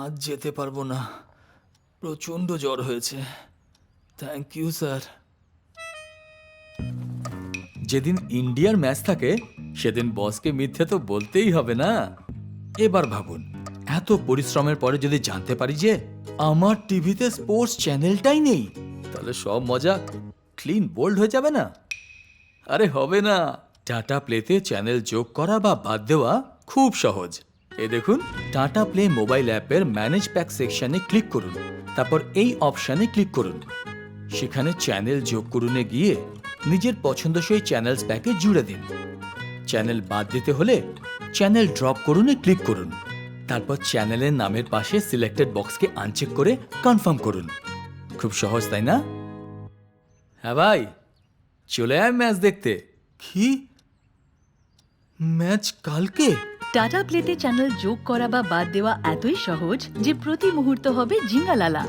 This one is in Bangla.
আজ যেতে পারবো না, প্রচণ্ড জ্বর হয়েছে। Thank you sir. যেদিন ইন্ডিয়ার ম্যাচ থাকে সেদিন বসকে মিথ্যে তো বলতেই হবে না। এবার ভাবুন, এত পরিশ্রমের পরে যদি জানতে পারি যে আমার টিভিতে স্পোর্টস চ্যানেলটাই নেই, তাহলে সব মজা ক্লিন বোল্ড হয়ে যাবে না? আরে হবে না। টাটা প্লেতে চ্যানেল যোগ করা বা বাদ দেওয়া খুব সহজ। এই দেখুন, টাটা প্লে মোবাইল অ্যাপের ম্যানেজ প্যাক সেকশনে ক্লিক করুন, তারপর এই অপশানে ক্লিক করুন। সেখানে চ্যানেল যোগ করুনে গিয়ে নিজের পছন্দসই চ্যানেলস প্যাকে জুড়ে দিন। চ্যানেল বাদ দিতে হলে চ্যানেল ড্রপ করুনে ক্লিক করুন, তারপর চ্যানেলের নামের পাশে সিলেক্টেড বক্সকে আনচেক করে কনফার্ম করুন। খুব সহজ, তাই না? হ্যাঁ ভাই, চলে আয় ম্যাচ দেখতে। কি ম্যাচ কালকে? টাটা প্লেতে চ্যানেল যোগ করা বা বাদ দেওয়া এতই সহজ যে প্রতি মুহূর্ত হবে জিঙ্গালালা।